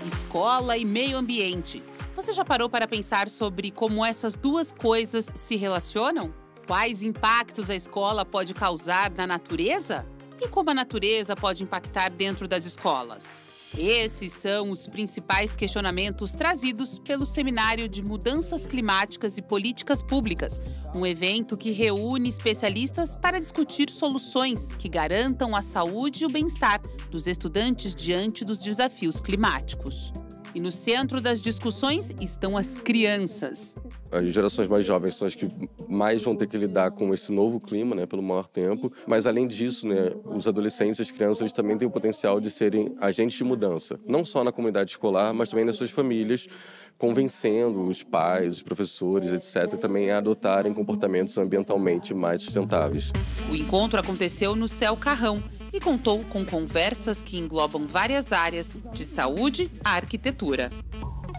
Escola e meio ambiente. Você já parou para pensar sobre como essas duas coisas se relacionam? Quais impactos a escola pode causar na natureza? E como a natureza pode impactar dentro das escolas? Esses são os principais questionamentos trazidos pelo Seminário de Mudanças Climáticas e Políticas Públicas, um evento que reúne especialistas para discutir soluções que garantam a saúde e o bem-estar dos estudantes diante dos desafios climáticos. E no centro das discussões estão as crianças. As gerações mais jovens são as que mais vão ter que lidar com esse novo clima, né, pelo maior tempo. Mas, além disso, né, os adolescentes e as crianças eles também têm o potencial de serem agentes de mudança. Não só na comunidade escolar, mas também nas suas famílias, convencendo os pais, os professores, etc., também a adotarem comportamentos ambientalmente mais sustentáveis. O encontro aconteceu no Céu Carrão e contou com conversas que englobam várias áreas, de saúde à arquitetura.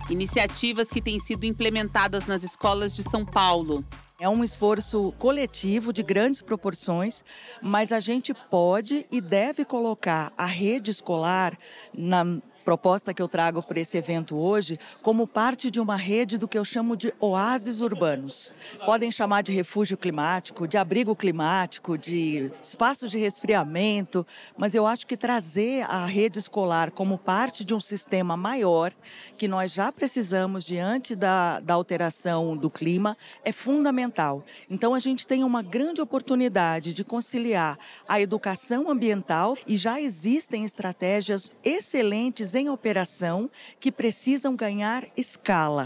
Iniciativas que têm sido implementadas nas escolas de São Paulo. É um esforço coletivo de grandes proporções, mas a gente pode e deve colocar a rede escolar na proposta que eu trago para esse evento hoje, como parte de uma rede do que eu chamo de oásis urbanos. Podem chamar de refúgio climático, de abrigo climático, de espaços de resfriamento, mas eu acho que trazer a rede escolar como parte de um sistema maior, que nós já precisamos diante da alteração do clima, é fundamental. Então a gente tem uma grande oportunidade de conciliar a educação ambiental e já existem estratégias excelentes em operação que precisam ganhar escala.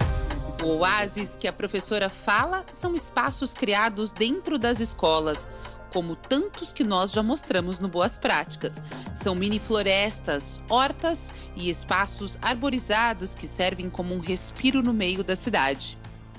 O oásis que a professora fala são espaços criados dentro das escolas, como tantos que nós já mostramos no Boas Práticas. São mini florestas, hortas e espaços arborizados que servem como um respiro no meio da cidade.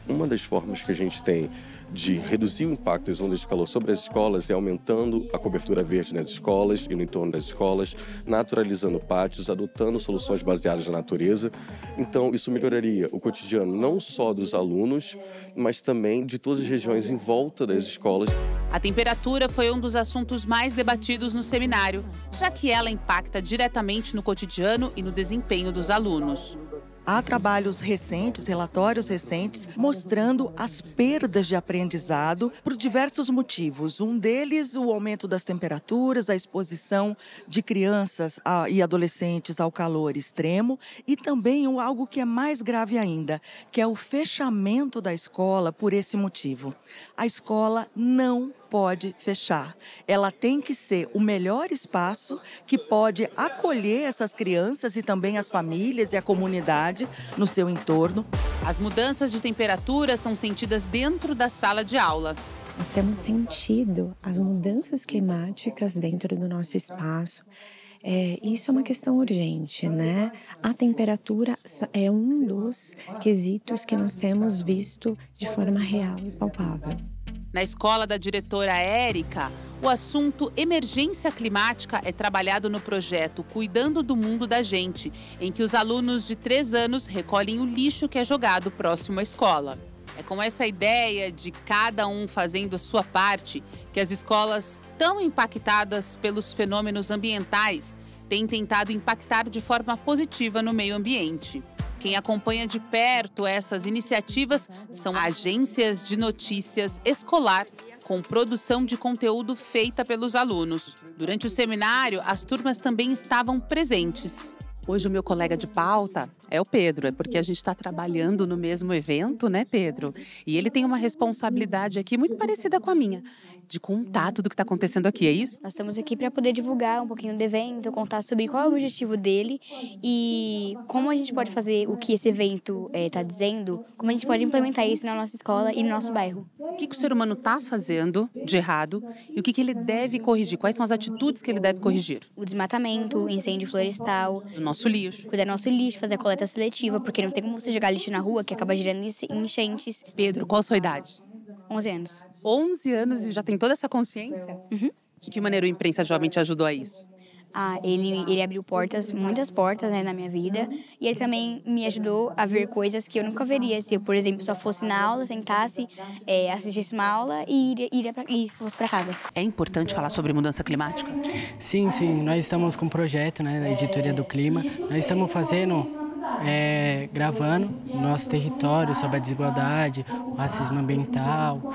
Uma das formas que a gente tem de reduzir o impacto das ondas de calor sobre as escolas é aumentando a cobertura verde nas escolas e no entorno das escolas, naturalizando pátios, adotando soluções baseadas na natureza. Então, isso melhoraria o cotidiano não só dos alunos, mas também de todas as regiões em volta das escolas. A temperatura foi um dos assuntos mais debatidos no seminário, já que ela impacta diretamente no cotidiano e no desempenho dos alunos. Há trabalhos recentes, relatórios recentes, mostrando as perdas de aprendizado por diversos motivos. Um deles, o aumento das temperaturas, a exposição de crianças e adolescentes ao calor extremo e também algo que é mais grave ainda, que é o fechamento da escola por esse motivo. A escola não pode fechar. Ela tem que ser o melhor espaço que pode acolher essas crianças e também as famílias e a comunidade no seu entorno. As mudanças de temperatura são sentidas dentro da sala de aula. Nós temos sentido as mudanças climáticas dentro do nosso espaço. Isso é uma questão urgente, né? A temperatura é um dos quesitos que nós temos visto de forma real e palpável. Na escola da diretora Érica, o assunto emergência climática é trabalhado no projeto Cuidando do Mundo da Gente, em que os alunos de 3 anos recolhem o lixo que é jogado próximo à escola. É com essa ideia de cada um fazendo a sua parte que as escolas, tão impactadas pelos fenômenos ambientais, têm tentado impactar de forma positiva no meio ambiente. Quem acompanha de perto essas iniciativas são agências de notícias escolar com produção de conteúdo feita pelos alunos. Durante o seminário, as turmas também estavam presentes. Hoje o meu colega de pauta é o Pedro, é porque a gente está trabalhando no mesmo evento, né, Pedro? E ele tem uma responsabilidade aqui muito parecida com a minha, de contar tudo o que está acontecendo aqui, é isso? Nós estamos aqui para poder divulgar um pouquinho do evento, contar sobre qual é o objetivo dele e como a gente pode fazer o que esse evento está dizendo, como a gente pode implementar isso na nossa escola e no nosso bairro. O que o ser humano está fazendo de errado e o que ele deve corrigir? Quais são as atitudes que ele deve corrigir? O desmatamento, o incêndio florestal, o nosso lixo. Cuidar do nosso lixo, fazer a coleta seletiva, porque não tem como você jogar lixo na rua, que acaba gerando enchentes. Pedro, qual a sua idade? 11 anos. 11 anos e já tem toda essa consciência? Uhum. De que maneira o Imprensa Jovem te ajudou a isso? Ele abriu muitas portas, né, na minha vida. E ele também me ajudou a ver coisas que eu nunca veria. Se eu, por exemplo, só fosse na aula, sentasse, assistisse uma aula e fosse para casa. É importante falar sobre mudança climática? Sim. Nós estamos com um projeto, né, na Editoria do Clima. Nós estamos fazendo gravando o nosso território sobre a desigualdade, o racismo ambiental.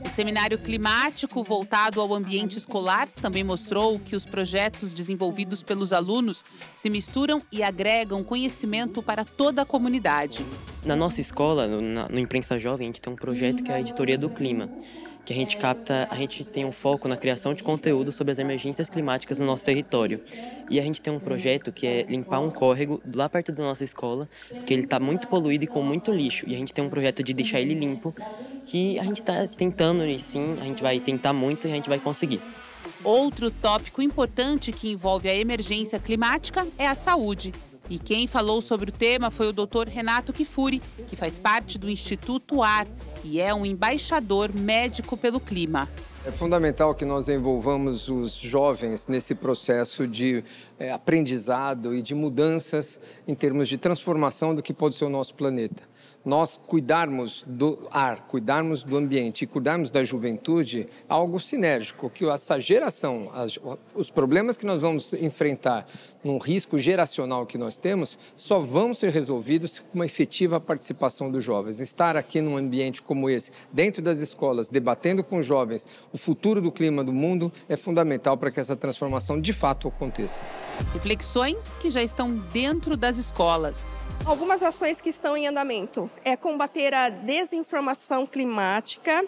O seminário climático voltado ao ambiente escolar também mostrou que os projetos desenvolvidos pelos alunos se misturam e agregam conhecimento para toda a comunidade. Na nossa escola, no Imprensa Jovem, a gente tem um projeto que é a Editoria do Clima, que a gente tem um foco na criação de conteúdo sobre as emergências climáticas no nosso território. E a gente tem um projeto que é limpar um córrego lá perto da nossa escola, que ele está muito poluído e com muito lixo. E a gente tem um projeto de deixar ele limpo, que a gente está tentando, e sim, a gente vai tentar muito e a gente vai conseguir. Outro tópico importante que envolve a emergência climática é a saúde. E quem falou sobre o tema foi o Dr. Renato Kifuri, que faz parte do Instituto AR e é um embaixador médico pelo clima. É fundamental que nós envolvamos os jovens nesse processo de aprendizado e de mudanças em termos de transformação do que pode ser o nosso planeta. Nós cuidarmos do ar, cuidarmos do ambiente e cuidarmos da juventude é algo sinérgico, que essa geração, os problemas que nós vamos enfrentar num risco geracional que nós temos, só vão ser resolvidos com uma efetiva participação dos jovens. Estar aqui num ambiente como esse, dentro das escolas, debatendo com os jovens o futuro do clima do mundo, é fundamental para que essa transformação de fato aconteça. Reflexões que já estão dentro das escolas. Algumas ações que estão em andamento é combater a desinformação climática,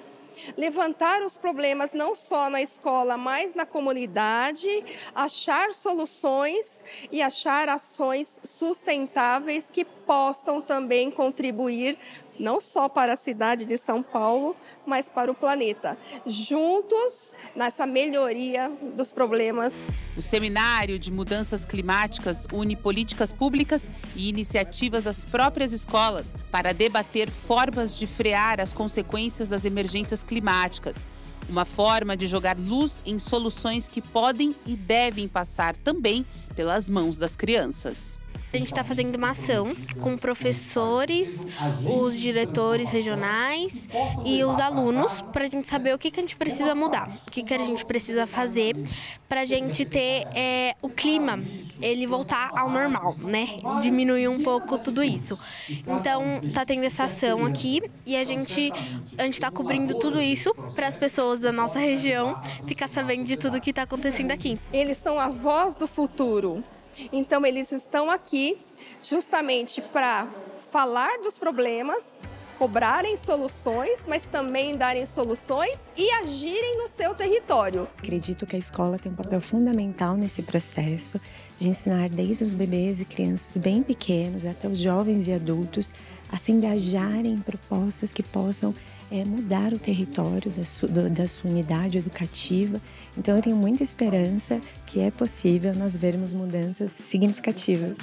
levantar os problemas não só na escola, mas na comunidade, achar soluções e achar ações sustentáveis que possam também contribuir não só para a cidade de São Paulo, mas para o planeta. Juntos, nessa melhoria dos problemas. O Seminário de Mudanças Climáticas une políticas públicas e iniciativas das próprias escolas para debater formas de frear as consequências das emergências climáticas. Uma forma de jogar luz em soluções que podem e devem passar também pelas mãos das crianças. A gente está fazendo uma ação com professores, os diretores regionais e os alunos para a gente saber o que a gente precisa mudar, o que a gente precisa fazer para a gente ter o clima, ele voltar ao normal, né? Diminuir um pouco tudo isso. Então, tá tendo essa ação aqui e a gente está cobrindo tudo isso para as pessoas da nossa região ficar sabendo de tudo que está acontecendo aqui. Eles são a voz do futuro. Então, eles estão aqui justamente para falar dos problemas, cobrarem soluções, mas também darem soluções e agirem no seu território. Acredito que a escola tem um papel fundamental nesse processo de ensinar desde os bebês e crianças bem pequenos até os jovens e adultos a se engajarem em propostas que possam mudar o território da sua unidade educativa. Então, eu tenho muita esperança que é possível nós vermos mudanças significativas.